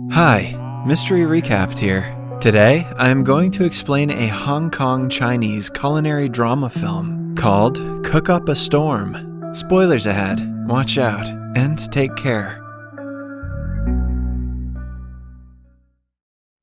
Hi, Mystery Recapped here. Today, I am going to explain a Hong Kong Chinese culinary drama film called Cook Up a Storm. Spoilers ahead, watch out, and take care.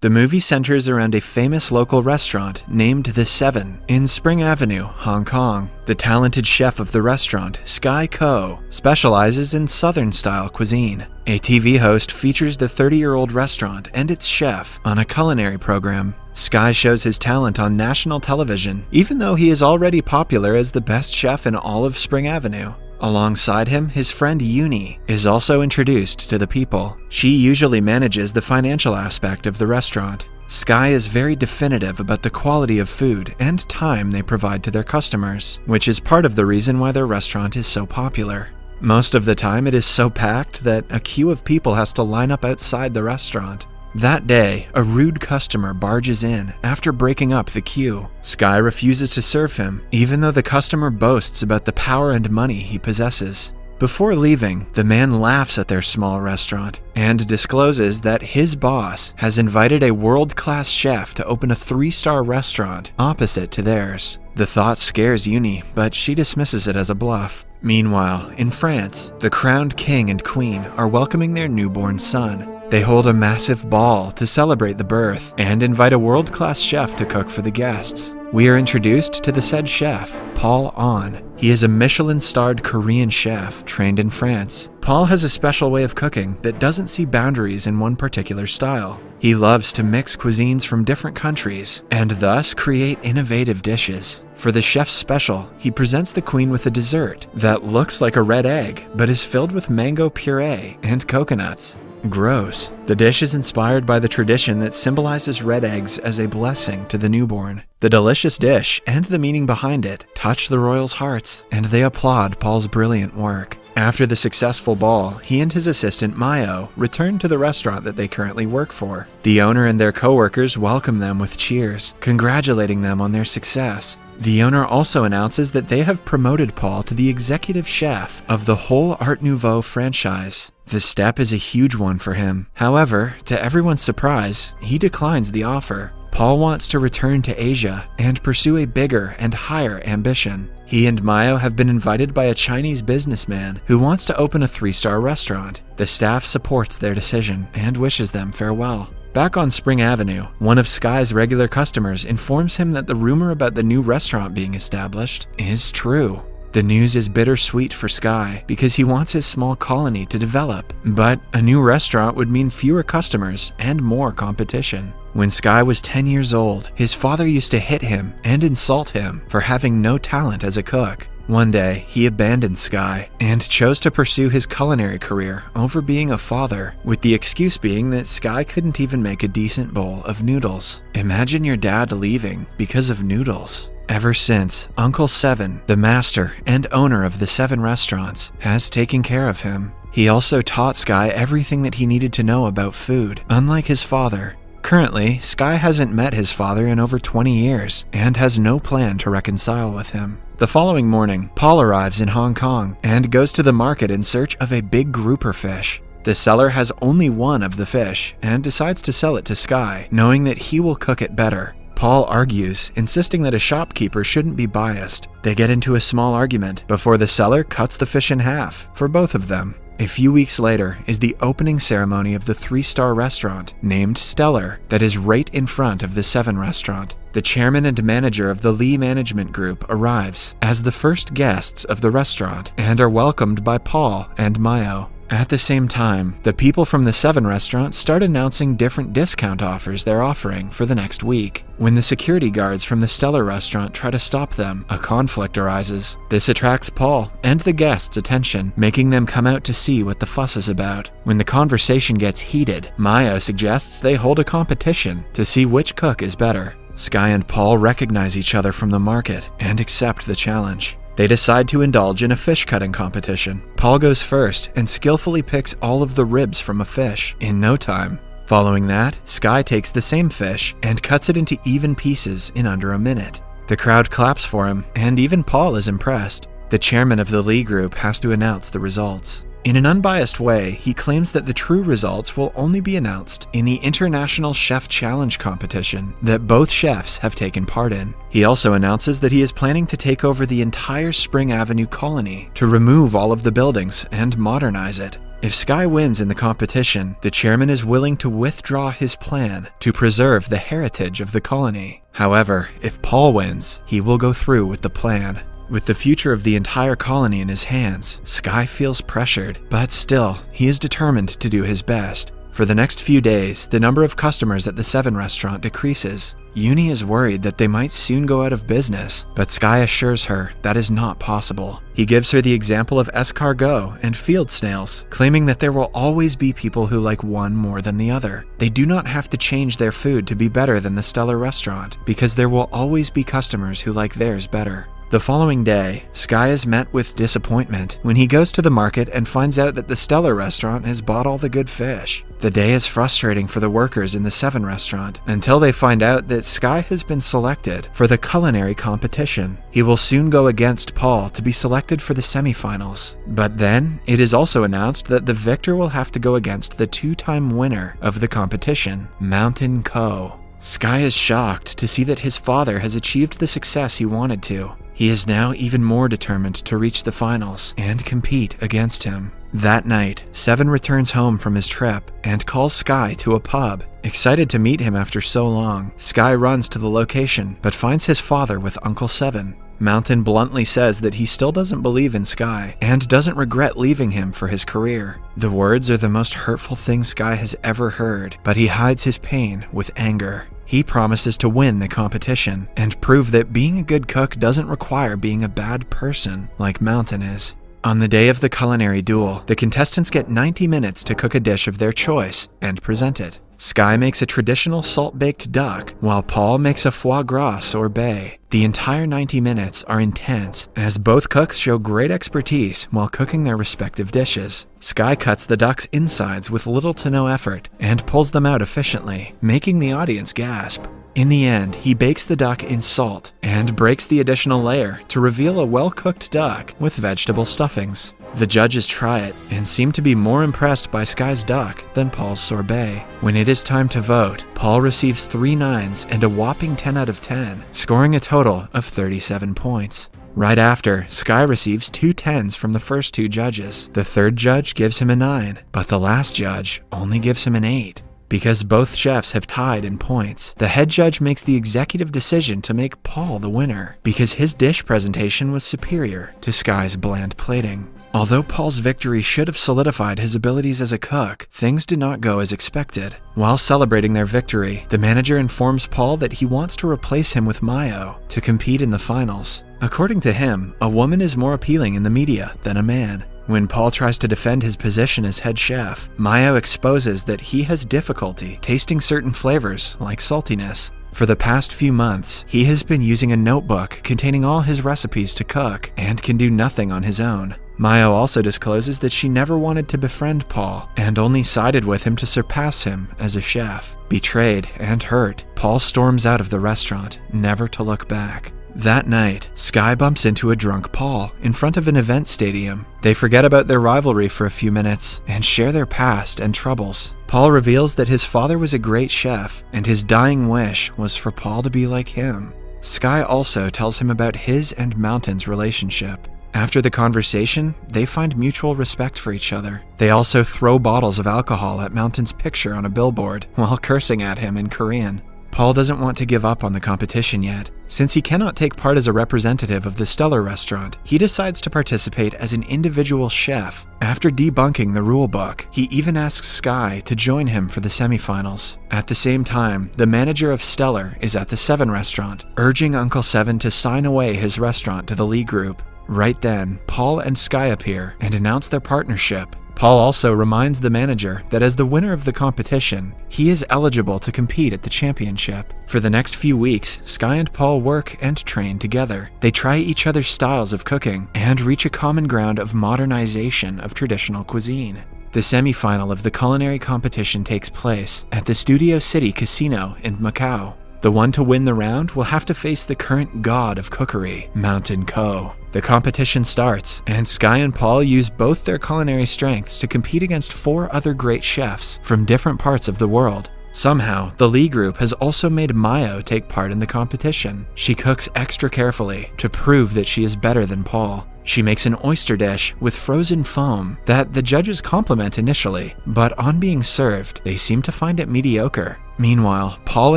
The movie centers around a famous local restaurant named The Seven in Spring Avenue, Hong Kong. The talented chef of the restaurant, Sky Ko, specializes in Southern-style cuisine. A TV host features the 30-year-old restaurant and its chef on a culinary program. Sky shows his talent on national television, even though he is already popular as the best chef in all of Spring Avenue. Alongside him, his friend Uni is also introduced to the people. She usually manages the financial aspect of the restaurant. Sky is very definitive about the quality of food and time they provide to their customers, which is part of the reason why their restaurant is so popular. Most of the time, it is so packed that a queue of people has to line up outside the restaurant. That day, a rude customer barges in after breaking up the queue. Sky refuses to serve him, even though the customer boasts about the power and money he possesses. Before leaving, the man laughs at their small restaurant and discloses that his boss has invited a world-class chef to open a 3-star restaurant opposite to theirs. The thought scares Uni, but she dismisses it as a bluff. Meanwhile, in France, the crowned king and queen are welcoming their newborn son. They hold a massive ball to celebrate the birth and invite a world-class chef to cook for the guests. We are introduced to the said chef, Paul An. He is a Michelin-starred Korean chef trained in France. Paul has a special way of cooking that doesn't see boundaries in one particular style. He loves to mix cuisines from different countries and thus create innovative dishes. For the chef's special, he presents the queen with a dessert that looks like a red egg but is filled with mango puree and coconuts. Gross. The dish is inspired by the tradition that symbolizes red eggs as a blessing to the newborn. The delicious dish and the meaning behind it touch the royals' hearts, and they applaud Paul's brilliant work. After the successful ball, he and his assistant Mayo return to the restaurant that they currently work for. The owner and their co-workers welcome them with cheers, congratulating them on their success. The owner also announces that they have promoted Paul to the executive chef of the whole Art Nouveau franchise. The step is a huge one for him. However, to everyone's surprise, he declines the offer. Paul wants to return to Asia and pursue a bigger and higher ambition. He and Mayo have been invited by a Chinese businessman who wants to open a 3-star restaurant. The staff supports their decision and wishes them farewell. Back on Spring Avenue, one of Sky's regular customers informs him that the rumor about the new restaurant being established is true. The news is bittersweet for Sky because he wants his small colony to develop, but a new restaurant would mean fewer customers and more competition. When Sky was 10 years old, his father used to hit him and insult him for having no talent as a cook. One day, he abandoned Sky and chose to pursue his culinary career over being a father, with the excuse being that Sky couldn't even make a decent bowl of noodles. Imagine your dad leaving because of noodles. Ever since, Uncle Seven, the master and owner of the 7 restaurants, has taken care of him. He also taught Sky everything that he needed to know about food, unlike his father. Currently, Sky hasn't met his father in over 20 years and has no plan to reconcile with him. The following morning, Paul arrives in Hong Kong and goes to the market in search of a big grouper fish. The seller has only one of the fish and decides to sell it to Sky, knowing that he will cook it better. Paul argues, insisting that a shopkeeper shouldn't be biased. They get into a small argument before the seller cuts the fish in half for both of them. A few weeks later is the opening ceremony of the 3-star restaurant named Stellar that is right in front of the 7 restaurant. The chairman and manager of the Lee Management Group arrives as the first guests of the restaurant and are welcomed by Paul and Mayo. At the same time, the people from the 7 restaurant start announcing different discount offers they're offering for the next week. When the security guards from the Stellar restaurant try to stop them, a conflict arises. This attracts Paul and the guests' attention, making them come out to see what the fuss is about. When the conversation gets heated, Mayo suggests they hold a competition to see which cook is better. Sky and Paul recognize each other from the market and accept the challenge. They decide to indulge in a fish cutting competition. Paul goes first and skillfully picks all of the ribs from a fish in no time. Following that, Sky takes the same fish and cuts it into even pieces in under a minute. The crowd claps for him, and even Paul is impressed. The chairman of the Lee Group has to announce the results. In an unbiased way, he claims that the true results will only be announced in the International Chef Challenge competition that both chefs have taken part in. He also announces that he is planning to take over the entire Spring Avenue colony, to remove all of the buildings and modernize it. If Sky wins in the competition, the chairman is willing to withdraw his plan to preserve the heritage of the colony. However, if Paul wins, he will go through with the plan. With the future of the entire colony in his hands, Sky feels pressured, but still, he is determined to do his best. For the next few days, the number of customers at the Seven restaurant decreases. Uni is worried that they might soon go out of business, but Sky assures her that is not possible. He gives her the example of escargot and field snails, claiming that there will always be people who like one more than the other. They do not have to change their food to be better than the Stellar restaurant, because there will always be customers who like theirs better. The following day, Sky is met with disappointment when he goes to the market and finds out that the Stellar restaurant has bought all the good fish. The day is frustrating for the workers in the Seven restaurant until they find out that Sky has been selected for the culinary competition. He will soon go against Paul to be selected for the semifinals. But then, it is also announced that the victor will have to go against the two-time winner of the competition, Mountain Co. Sky is shocked to see that his father has achieved the success he wanted to. He is now even more determined to reach the finals and compete against him. That night, Seven returns home from his trip and calls Sky to a pub. Excited to meet him after so long, Sky runs to the location but finds his father with Uncle Seven. Mountain bluntly says that he still doesn't believe in Sky and doesn't regret leaving him for his career. The words are the most hurtful thing Sky has ever heard, but he hides his pain with anger. He promises to win the competition and prove that being a good cook doesn't require being a bad person like Mountain is. On the day of the culinary duel, the contestants get 90 minutes to cook a dish of their choice and present it. Sky makes a traditional salt-baked duck, while Paul makes a foie gras sorbet. The entire 90 minutes are intense, as both cooks show great expertise while cooking their respective dishes. Sky cuts the duck's insides with little to no effort and pulls them out efficiently, making the audience gasp. In the end, he bakes the duck in salt and breaks the additional layer to reveal a well-cooked duck with vegetable stuffings. The judges try it and seem to be more impressed by Sky's duck than Paul's sorbet. When it is time to vote, Paul receives 3 9s and a whopping 10 out of 10, scoring a total of 37 points. Right after, Sky receives 2 10s from the first 2 judges. The third judge gives him a 9, but the last judge only gives him an 8. Because both chefs have tied in points, the head judge makes the executive decision to make Paul the winner, because his dish presentation was superior to Sky's bland plating. Although Paul's victory should have solidified his abilities as a cook, things did not go as expected. While celebrating their victory, the manager informs Paul that he wants to replace him with Mayo to compete in the finals. According to him, a woman is more appealing in the media than a man. When Paul tries to defend his position as head chef, Mayo exposes that he has difficulty tasting certain flavors like saltiness. For the past few months, he has been using a notebook containing all his recipes to cook and can do nothing on his own. Mayo also discloses that she never wanted to befriend Paul and only sided with him to surpass him as a chef. Betrayed and hurt, Paul storms out of the restaurant, never to look back. That night, Sky bumps into a drunk Paul in front of an event stadium. They forget about their rivalry for a few minutes and share their past and troubles. Paul reveals that his father was a great chef and his dying wish was for Paul to be like him. Sky also tells him about his and Mountain's relationship. After the conversation, they find mutual respect for each other. They also throw bottles of alcohol at Mountain's picture on a billboard while cursing at him in Korean. Paul doesn't want to give up on the competition yet. Since he cannot take part as a representative of the Stellar restaurant, he decides to participate as an individual chef. After debunking the rule book, he even asks Sky to join him for the semifinals. At the same time, the manager of Stellar is at the Seven restaurant, urging Uncle Seven to sign away his restaurant to the Lee Group. Right then, Paul and Sky appear and announce their partnership. Paul also reminds the manager that as the winner of the competition, he is eligible to compete at the championship. For the next few weeks, Sky and Paul work and train together. They try each other's styles of cooking and reach a common ground of modernization of traditional cuisine. The semi-final of the culinary competition takes place at the Studio City Casino in Macau. The one to win the round will have to face the current god of cookery, Mountain Co. The competition starts, and Sky and Paul use both their culinary strengths to compete against 4 other great chefs from different parts of the world. Somehow, the Lee group has also made Mayo take part in the competition. She cooks extra carefully to prove that she is better than Paul. She makes an oyster dish with frozen foam that the judges compliment initially, but on being served, they seem to find it mediocre. Meanwhile, Paul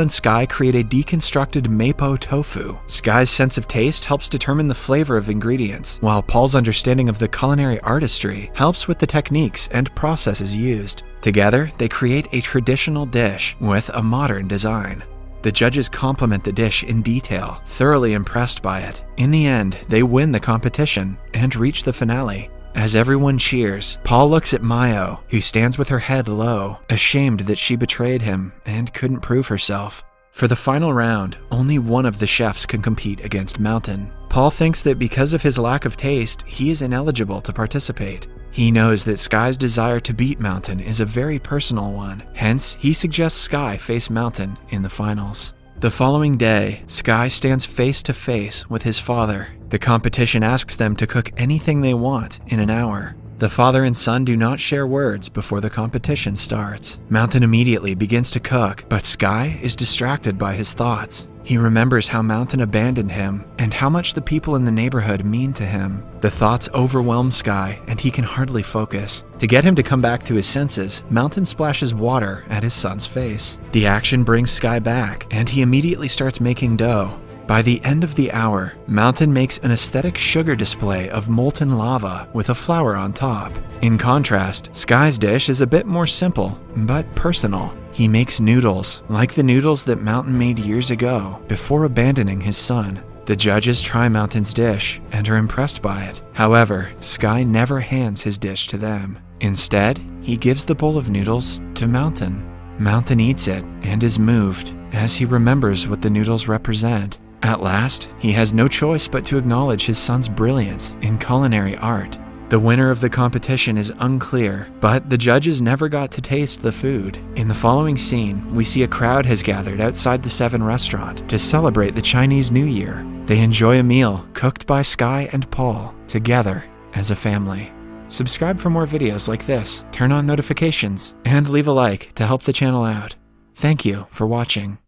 and Sky create a deconstructed mapo tofu. Sky's sense of taste helps determine the flavor of ingredients, while Paul's understanding of the culinary artistry helps with the techniques and processes used. Together, they create a traditional dish with a modern design. The judges compliment the dish in detail, thoroughly impressed by it. In the end, they win the competition and reach the finale. As everyone cheers, Paul looks at Mayo, who stands with her head low, ashamed that she betrayed him and couldn't prove herself. For the final round, only one of the chefs can compete against Mountain. Paul thinks that because of his lack of taste, he is ineligible to participate. He knows that Sky's desire to beat Mountain is a very personal one, hence he suggests Sky face Mountain in the finals. The following day, Sky stands face to face with his father. The competition asks them to cook anything they want in an hour. The father and son do not share words before the competition starts. Mountain immediately begins to cook, but Sky is distracted by his thoughts. He remembers how Mountain abandoned him and how much the people in the neighborhood mean to him. The thoughts overwhelm Sky and he can hardly focus. To get him to come back to his senses, Mountain splashes water at his son's face. The action brings Sky back and he immediately starts making dough. By the end of the hour, Mountain makes an aesthetic sugar display of molten lava with a flower on top. In contrast, Sky's dish is a bit more simple, but personal. He makes noodles, like the noodles that Mountain made years ago, before abandoning his son. The judges try Mountain's dish and are impressed by it. However, Sky never hands his dish to them. Instead, he gives the bowl of noodles to Mountain. Mountain eats it and is moved as he remembers what the noodles represent. At last, he has no choice but to acknowledge his son's brilliance in culinary art. The winner of the competition is unclear, but the judges never got to taste the food. In the following scene, we see a crowd has gathered outside the Seven restaurant to celebrate the Chinese New Year. They enjoy a meal cooked by Sky and Paul together as a family. Subscribe for more videos like this, turn on notifications, and leave a like to help the channel out. Thank you for watching.